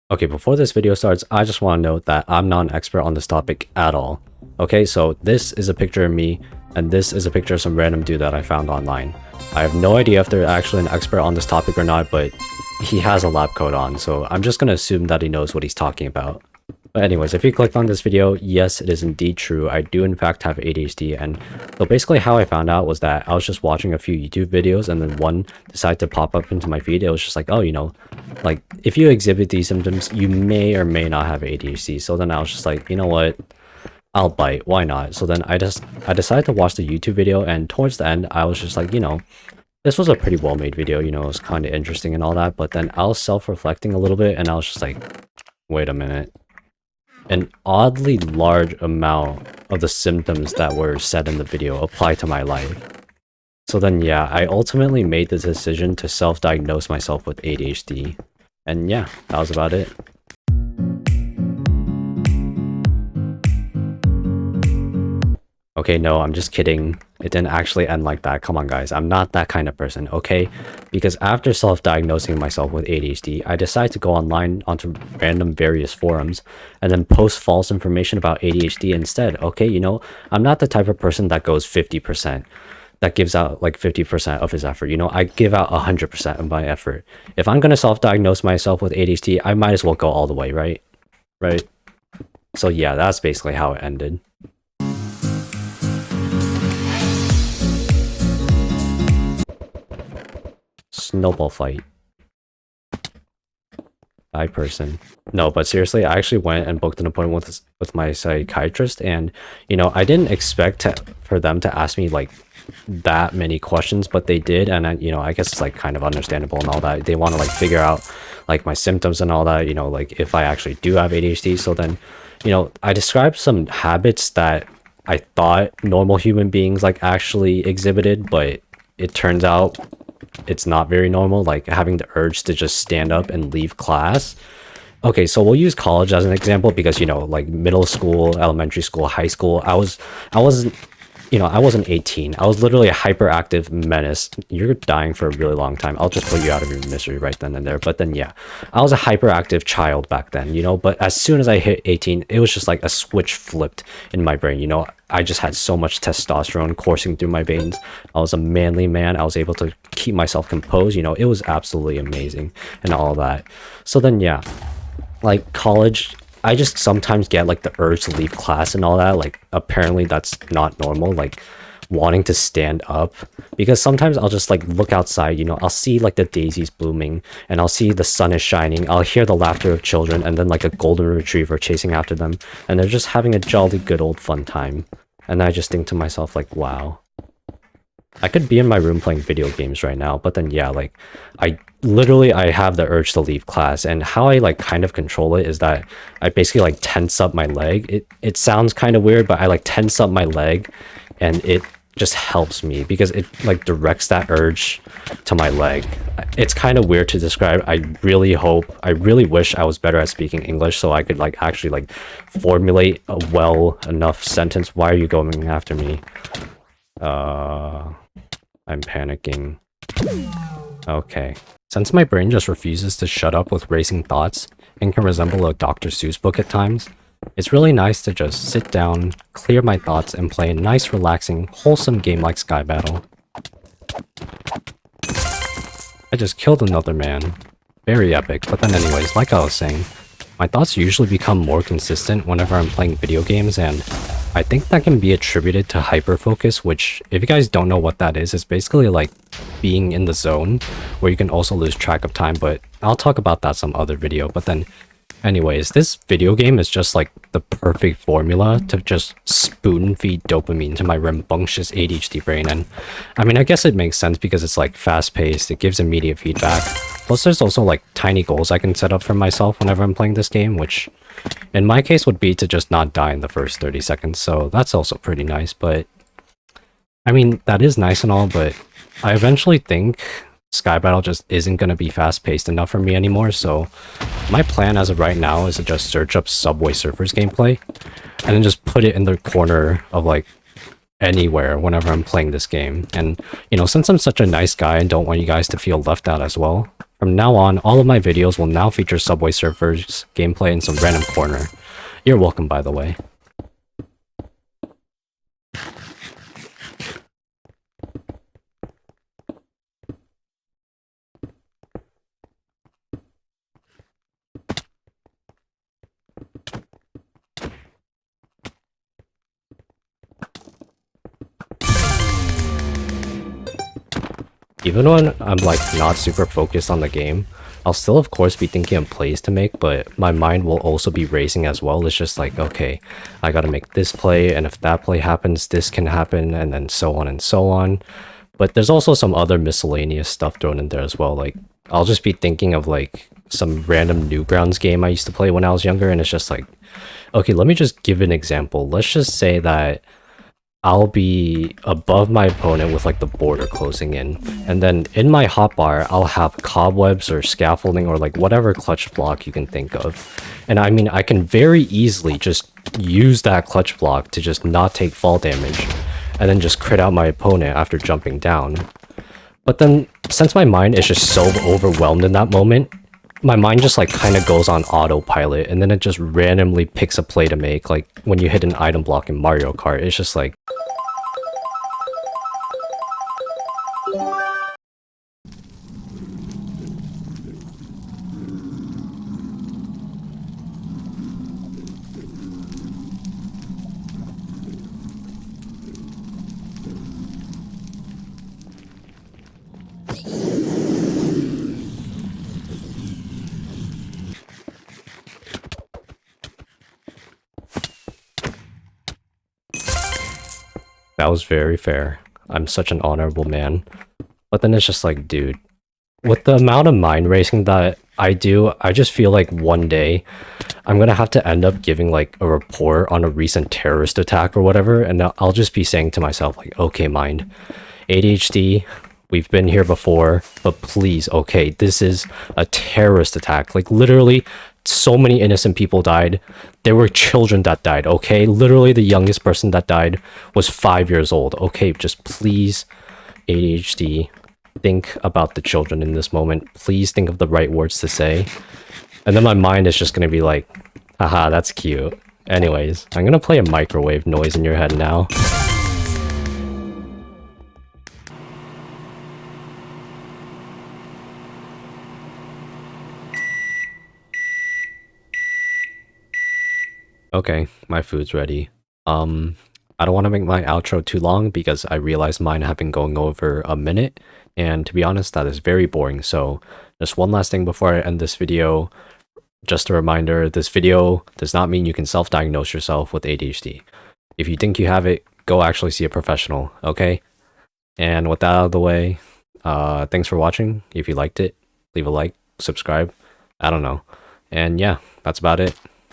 Okay, before this video starts, I just want to note that I'm not an expert on this topic at all. Okay, so this is a picture of me, and this is a picture of some random dude that I found online. I have no idea if they're actually an expert on this topic or not, but he has a lab coat on, so I'm just gonna assume that he knows what he's talking about. But anyways, if you clicked on this video, yes, it is indeed true. I do in fact have ADHD, and so basically how I found out was that I was just watching a few YouTube videos, and then one decided to pop up into my feed. It was just like, oh, you know, like if you exhibit these symptoms, you may or may not have ADHD. So then I was just like, you know what? I'll bite. Why not? So then I decided to watch the YouTube video, and towards the end, I was just like, you know, this was a pretty well-made video. You know, it was kind of interesting and all that. But then I was self-reflecting a little bit, and I was just like, wait a minute. An oddly large amount of the symptoms that were said in the video apply to my life. So then yeah, I ultimately made the decision to self-diagnose myself with ADHD. And yeah, that was about it. Okay, no, I'm just kidding. It didn't actually end like that. Come on, guys. I'm not that kind of person, okay? Because after self-diagnosing myself with ADHD, I decided to go online onto random various forums and then post false information about ADHD instead, okay? You know, I'm not the type of person that goes 50%, that gives out like 50% of his effort. You know, I give out 100% of my effort. If I'm gonna self-diagnose myself with ADHD, I might as well go all the way, right? Right? So yeah, that's basically how it ended. Snowball fight. Bye, person. No, but seriously, I actually went and booked an appointment with my psychiatrist, and you know, I didn't expect for them to ask me like that many questions, but they did, and you know, I guess it's like kind of understandable and all that. They want to like figure out like my symptoms and all that, you know, like if I actually do have ADHD. So then, you know, I described some habits that I thought normal human beings like actually exhibited, but it turns out it's not very normal, like having the urge to just stand up and leave class. Okay, so we'll use college as an example because, you know, like middle school, elementary school, high school, I wasn't, you know, I wasn't 18. I was literally a hyperactive menace. You're dying for a really long time. I'll just put you out of your misery right then and there. But then, yeah, I was a hyperactive child back then, you know, but as soon as I hit 18, it was just like a switch flipped in my brain, you know. I just had so much testosterone coursing through my veins. I was a manly man. I was able to keep myself composed, you know. It was absolutely amazing and all that. So then, yeah, like college, I just sometimes get like the urge to leave class and all that. Like apparently that's not normal, like wanting to stand up, because sometimes I'll just like look outside, you know, I'll see like the daisies blooming and I'll see the sun is shining, I'll hear the laughter of children, and then like a golden retriever chasing after them, and they're just having a jolly good old fun time. And I just think to myself like, wow, I could be in my room playing video games right now. But then yeah, like I have the urge to leave class, and how I like kind of control it is that I basically like tense up my leg. It sounds kind of weird, but I like tense up my leg, and it just helps me because it like directs that urge to my leg. It's kind of weird to describe. I really wish I was better at speaking English so I could like actually like formulate a well enough sentence. Why are you going after me? I'm panicking. Okay. Since my brain just refuses to shut up with racing thoughts and can resemble a Dr. Seuss book at times, it's really nice to just sit down, clear my thoughts, and play a nice, relaxing, wholesome game like Sky Battle. I just killed another man. Very epic, but then anyways, like I was saying, my thoughts usually become more consistent whenever I'm playing video games, and I think that can be attributed to hyperfocus, which, if you guys don't know what that is, it's basically like being in the zone, where you can also lose track of time, but I'll talk about that some other video. But then, anyways, this video game is just like the perfect formula to just spoon-feed dopamine to my rambunctious ADHD brain, and I mean, I guess it makes sense because it's like fast-paced, it gives immediate feedback. Plus, there's also like tiny goals I can set up for myself whenever I'm playing this game, which in my case would be to just not die in the first 30 seconds, so that's also pretty nice. But I mean, that is nice and all, but I eventually think Sky Battle just isn't going to be fast-paced enough for me anymore, so my plan as of right now is to just search up Subway Surfers gameplay and then just put it in the corner of like anywhere whenever I'm playing this game. And you know, since I'm such a nice guy and don't want you guys to feel left out as well, From now on, all of my videos will now feature Subway Surfers gameplay in some random corner. You're welcome, by the way. Even when I'm like not super focused on the game, I'll still of course be thinking of plays to make, but my mind will also be racing as well. It's just like, okay, I gotta make this play, and if that play happens, this can happen, and then so on and so on. But there's also some other miscellaneous stuff thrown in there as well. Like, I'll just be thinking of like some random Newgrounds game I used to play when I was younger, and it's just like, okay, let me just give an example. Let's just say that I'll be above my opponent with like the border closing in, and then in my hotbar I'll have cobwebs or scaffolding or like whatever clutch block you can think of. And I mean, I can very easily just use that clutch block to just not take fall damage and then just crit out my opponent after jumping down. But then since my mind is just so overwhelmed in that moment, my mind just like kind of goes on autopilot, and then it just randomly picks a play to make. Like when you hit an item block in Mario Kart, it's just like, that was very fair. I'm such an honorable man. But then it's just like, dude, with the amount of mind racing that I do, I just feel like one day I'm gonna have to end up giving like a report on a recent terrorist attack or whatever, and I'll just be saying to myself like, okay, mind, ADHD, we've been here before, but please, okay, this is a terrorist attack. Like literally, so many innocent people died. There were children that died, okay? Literally the youngest person that died was 5 years old. Okay, just please, ADHD, think about the children in this moment. Please think of the right words to say. And then my mind is just gonna be like, haha, that's cute. Anyways, I'm gonna play a microwave noise in your head now. Okay, my food's ready. I don't want to make my outro too long because I realize mine have been going over a minute, and to be honest, that is very boring. So just one last thing before I end this video. Just a reminder, this video does not mean you can self-diagnose yourself with ADHD. If you think you have it, go actually see a professional, okay? And with that out of the way, thanks for watching. If you liked it, leave a like, subscribe, I don't know. And yeah, that's about it.